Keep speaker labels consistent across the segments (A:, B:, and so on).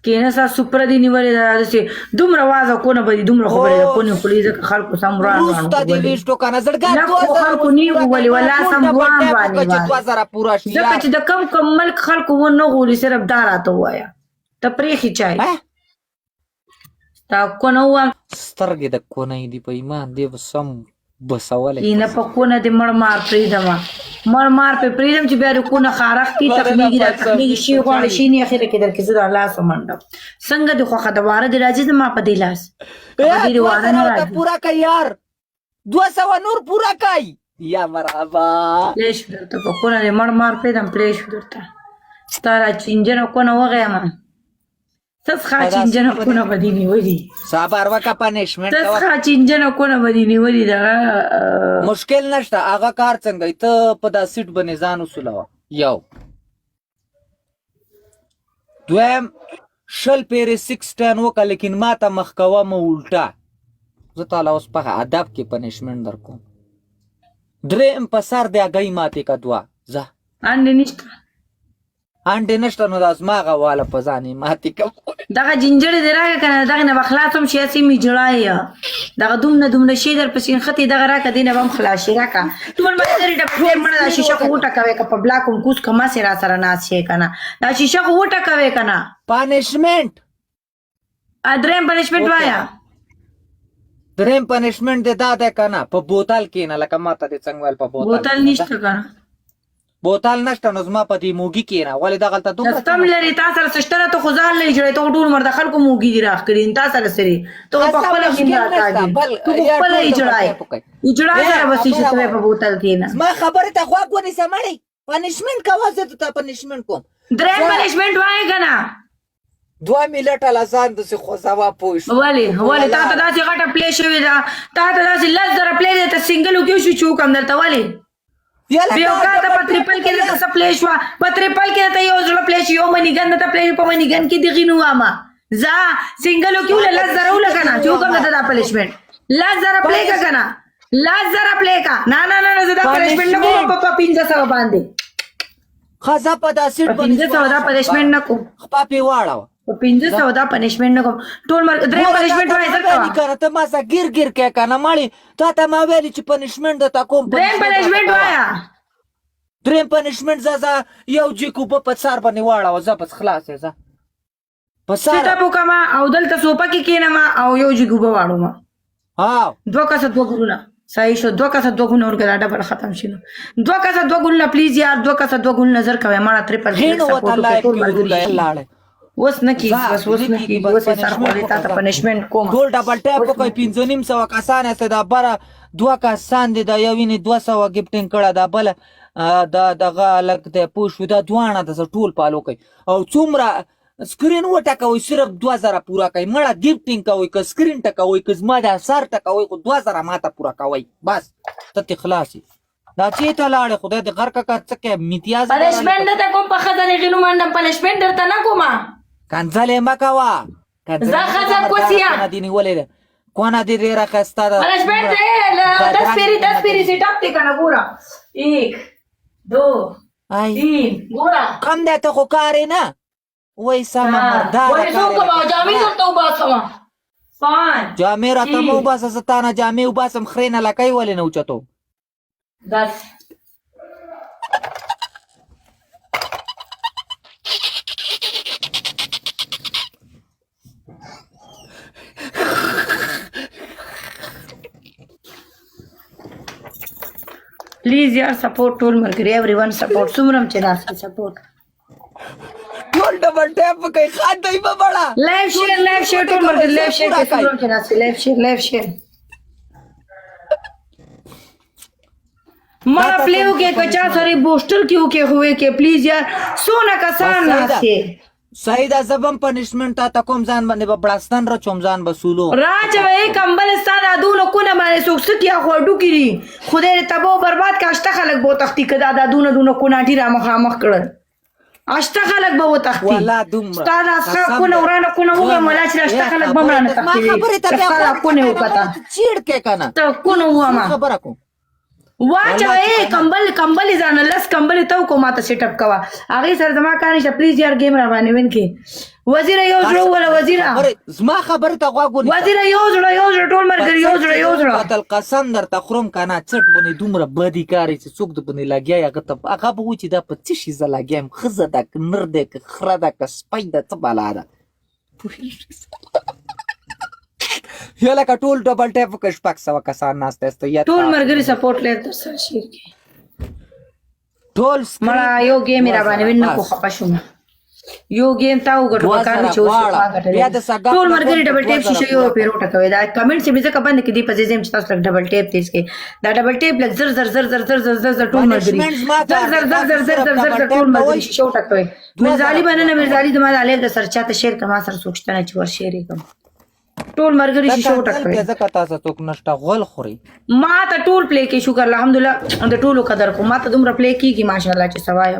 A: کینه سپره دی نیولې ده داسې دومره وازه کونه به دي دومره خبرې ده کونې خولې ځکه خلکو سم
B: وروسته دې ویشتو کنه زړګا
A: لکو خلکو نیو ولې ولا سم روان باندې ځکه چې د کم کم ملک خلکو ونه غولي صرف دا راته ووایه ته پرېښي چای ستا کونه ووایم
B: سترګې د کونې دي په ایمان دې به سم بسولی
A: نه په کونه دې مړ مار پرېږدمه مړ مار پرې پرېږدم چې بیا د کونه خارښ کي تخمیږي دا تخمیږي شي غواړي شي نه اخره کې درکې زه د لاس ومنډم څنګه دې خوښه د واره دې راځي زما په دې لاس دې واره نه راځي
B: پورا کوي یار 200 نور پورا کوي یا مرحبا
A: پلی شو درته په کونه دې مړ مار پرېږدم پلی شو درته ستا را چینجنه کونه وغیمه تسخه چینجنه کونه به دې نیولي
B: صبر وکړه پنشمنټ
A: تسخه چینجنه کونه به دې نیولي دغه
B: مشکل نشته هغه کار څنګه ته په دا سیټ باندې ځان وسولوه یو دویم شل پیرې 6 ټن وکړه لیکن ما ته مخ کوه مه الټا زه تعالی اوس په ادب کې پنشمنټ درکوم دریم په سر د هګۍ ماتې که دوه ځه
A: انډې نشته
B: انډې نشته نو دا زما هغه واله په ځان یې ماتې کوم
A: دغه جنجړې دې راکړه که نه دغې نه به خلاص هم شي هسې مې جړای دغه دومره شي در پسې نښتې دغه راکړه دې نه به هم خلاص شي راکړه ټول ملګري ډبې مړه دا شیشه خو وټکوې که په بلاک هم کوز که مسې را سره ناست شې که نه دا شیشه خو وټکوې که نه
B: پنشمنټ
A: درېم پنشمنټ وایه
B: درېم پنشمنټ دې دا دی که نه په بوتل کښېنه لکه ما ته دې څنګه ویل په
A: بوتل نشته که نه
B: بوتل نشته نو زما په دې موږي کښېنه ولې دغلته دومره
A: تم لري تا سره څه شته نه ته خو ځان لري جوړوې ته خو ټول عمر د خلکو موږي دي راښکړي تا سره سرې ته خو پخپله ته خپله یې جوړای یې جوړای سره بس یې شتوې په بوتل کښېنه
B: زما خبرې ته غوږ ونیسه مړی پنشمنټ کوه زه ته پنشمنټ کوم
A: درېم پنشمنټ وایې که نه
B: 2 منټه له ځان داسې خوځوه پوه شو
A: ولې تا ته داسې غټه پلی شوې ده تا ته داسې 10,000 پلی دی ته سنګل وکړو شو چې وکړم درته ولې بیا وکړه ته په تریپل کې درته څه پلی شوه په تریپل کې درته یو زړه پلی شي یو منیګن درته پلی په منیګن کې دغې نه وامه ځه سنګل وکړو له 10,000 وله که نه چې وکړم درته دا پنشمنټ 10,000 پلی که که نه 10,000 پلی که نه زه دا پنشمنټ نه کوم په 1500 باندې
B: ښځه په دا سیټ
A: په 1500 دا پنشمنټ نه کوم
B: خپه پې واړوه
A: په 1500 دا پنشمنټ نه کوم ټول درېم پنشمنټ وایې څه کوه
B: کنه ته ما سره ګیر کې که نه مړې تا ته ما ویلې چې پنشمنټ درته کوم
A: درېم پنشمنټ وایه
B: درېم پنشمنټ ځه یو جیک اوبه په سر باندې واړوه ځه بس خلاص یې ځه په سر
A: سیټ اپ وکړمه او دلته سوپه کې کښېنمه او یو جیک اوبه واړومه دوه کسه دوه ګلونه صحیح شو 2 کسه 2 ګلونه ورکړه دا ډبره ختم شي نو 2 کسه 2 ګلونه پلیز یار 2 کسه 2 ګلونه نظر کوي ماړه تر پر اوس نه کیږي بس اوس نه کیږي اوس یې سر خولې تا ته پنشمنټ کوم
B: ټول ډبل ټیپ وکړئ 5,500 کسان یاست دا بره 2 کسان دي دا یو وینې 200 ګفټینګ کړه دا بله دا دغه هلک دی پوه شو دا دواړه داسې ټول پالو کوي او څومره سکرین وټکوئ صرف 2,000 پوره کوئ مړه ګفټینګ کوئ که سکرین ټکوئ که زما دا سر ټکوئ خو 2,000 ماته پوره کوئ بس ته ترې خلاص یې دا چېرته لاړې خدای دې غرقه که څه کوې امتیاز
A: پنشمنټ درته کوم په ښځه نغینو منډم پنشمنټ درته نه کومه
B: کنځلې مه کوه
A: زه ښځه کوسیه
B: دې نیولې ده کونه دې ډېره ښایسته ده
A: پنشمنټ دی 10 پیرې سیټ اپ دی که نه ګوره 1 2 3 ګوره
B: کم دی ته خو کار یې نه وای سمه مرداره
A: وای څه وکړم او جامې درته وباسمه 5
B: جامې راته مه وباسه زه تا نه جامې وباسم خرې نه لکۍ ولې نه اوچتو
A: 10 پلیز یار سپورټ ټول ملګري ایوریون سپورټ څومره چې داسې سپورټ
B: ټول ډبل ټیپ کوي خاطی په بڑا
A: لایو شیر ټول ملګري لایو شیر کوي څومره چې داسې لایو شیر مړه پلیو کې کچا سره بوسټر کیو کې ہوئے کې پلیز یار سونا کسان ناسي
B: صحیح ده زبم پنشمنټ تا کوم ځان باندې په بړستان را چوم ځان بسولو
A: راځوي کمبل ستاره دونه کونه باندې سوکستیا خو ډوګری خدای تبو برباد کاشته خلک بو تختی کدا دا دونه کونه ډیره مخامخ کړل اشته خلک به و تختی
B: ولا دوم
A: ستاره اسخه کونه ورانه کونه وګه ملا چې اشته خلک به مرانه تختی
B: ما خبره ته
A: کونه وکتا
B: چیړ کې کنه
A: ته کونه وامه
B: خبره کوم
A: واچوي کمبل ځان لس کمبل ته کو ماته سیټ اپ کوا هغه سره زما کار نشه پلیز یار گیم را باندې وین کې وزیره یو زړه ولا وزیره
B: زما خبره ته غوږ ونیسه.
A: وزیره یو زړه ټول مرګري یو زړه
B: قتل قسم درته خورم کنه چټ بنې دومره بدی کاری چې څوک د بنې لګیا هغه ته هغه به و چې دا په څه شي زه لګیا یم ښځه ده که نر دی که خره ده که سپی ده څه بلا ده یا لکه ټول ډبل ټیپ وکړه 600 کسان ناست یاست
A: ټول مرګري سپورټ لري در سره شیر کې
B: ټول
A: مړه یو گیم را باندې وینم کو خپه شوم یو گیم تا وګټو کار چې اوس ما غټل ټول مرګري ډبل ټیپ شي یو پیروټه کوي دا کمنټ چې مزه کبند کې دی په ځیم چې تاسو لک ډبل ټیپ تیز کې دا ډبل ټیپ لک زر زر زر زر زر زر زر زر ټول مرګري زر ټول مرګري شوټه کوي مرزالي باندې مرزالي د ما علي د سرچاته شیر کما سر سوچتنه چې ور شیر کوم ټول مرګري شوټه کوي
B: ځکه تاسو څوک نشته غول خوري
A: ما ته ټول پلی کې شکر الحمدلله د ټولو قدر کو ما ته دومره پلی کیږي ماشاءالله چې سوایا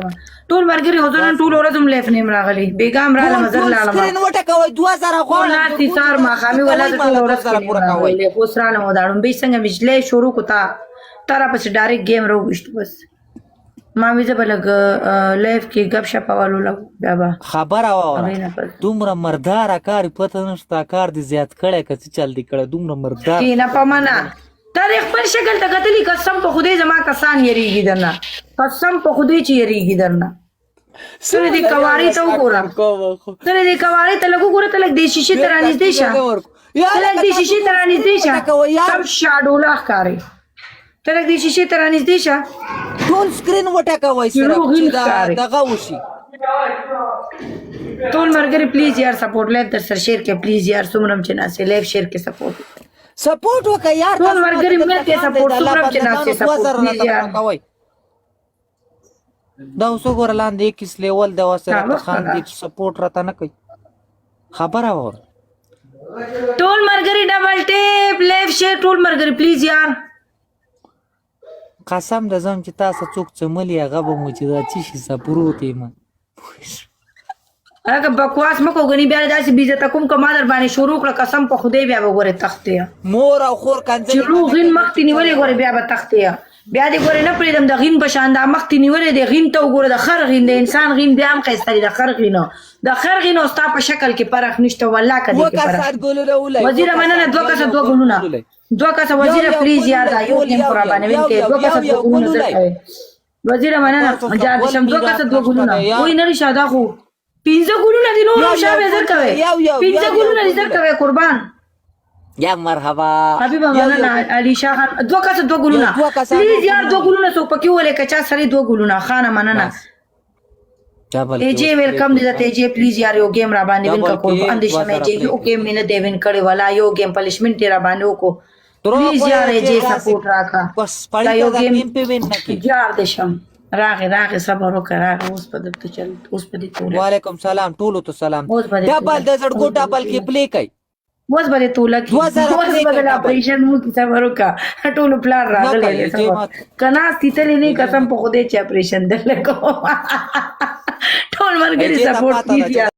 A: ټول مرګري حضورن ټول ورځ هم لیف نیم راغلي بیګام را مزر لاله
B: سکرین وټه کوي 2000 غوړ
A: ناتي سار ما خامي ولا ټول ورځ پورا کوي له اوسرانه وداړم به څنګه مجلې شروع کوتا تر پس ډایرکټ گیم رو وشت بس ما ویزه بلګ لایف کې غب شپ والو لګ بابا
B: خبر اوره دومره مردار کار پته نشته کار دي زیات کړه کڅ چل دی کړه دومره مردار
A: کی نه پمنه تاریخ پر شکل ته کتلی قسم په خدای زما کسان یریږي درنه قسم په خدای چې یریږي درنه سره دې کواری ته وګورم سره دې کواری ته لګو ګوره ته لګ دې شیشه ترانیز دې شه لګ دې شیشه ترانیز دې شه سم شاډولا ښکاری ته لګ دې شیشه ترانیز دې شه
B: ټول سکرین وټه کوي سره چې دا دغه وشي
A: ټول مرګري پلیز یار سپورټ لایف در سره شیر کې پلیز یار سمرم چې ناسه لایف شیر کې سپورټ
B: وکړه یار
A: ټول مرګري مل کې سپورټ سمرم چې ناسه سپورټ پلیز یار
B: دا اوس وګوره لاندې کیس لیول دا وسره خان دې سپورټ راته نه کوي خبره اور
A: ټول مرګري ډبل ټیپ لایف شیر ټول مرګري پلیز یار
B: قسم د زم چې تاسو څوک چملی هغه به مو چې دا چی شي سپروت یم
A: هغه بکواس مکو غنی بیا داسې بیزته کوم کما در باندې شروع کړه قسم په خدای بیا وګوره تختیا
B: مور او خور کنځل
A: چې روغین مختی نیولې ګوره بیا به تختیا بیا دې ګوره نه پریدم د غین په شان د مختی نیولې د غین ته وګوره د خر غین د انسان غین بیا هم قیصری د خر غینو د خر غینو ستا په شکل کې پرخ نشته والله کدي کې پرخ وزیر مننه دوه کسه دوه ګلونه دوه کسه وزیر پلیز یاد یو ټیم پر باندې وین کې دوه کسه دوه ګلونه درکوي وزیر مننه جاد شم دوه کسه دوه ګلونه وای نه شاده خو پینځه ګلونه دي نو شابه زر کوي پینځه ګلونه دي زر کوي قربان
B: یا مرحبا
A: حبیبه مننه علي شاه خان دوه کسه دوه ګلونه پلیز یار دوه ګلونه سو پکې ولې کچا سره دوه ګلونه خانه مننه ایجی ویلکم دې ته ایجی پلیز یار یو گیم را باندې وین کا قربان دې شمه ایجی یو گیم مینه دی وین کړي ولا یو گیم پنیشمنت را باندې وکړو پلیز یار ایجی سپورټ راکا
B: بس پړی یو گیم په وین نه کی
A: یار دې شم راغه صبر وکړه اوس په دې چل اوس په دې ټول
B: وعلیکم سلام ټولو ته سلام ډبل د زړګو ډبل کې پلی کوي
A: اوس به ټول کې اوس به اپریشن مو کی صبر وکړه ټول پلان راغلی کنا ستیتلې نه قسم په خوده چې اپریشن دلته کو ټول مرګري سپورټ کیږي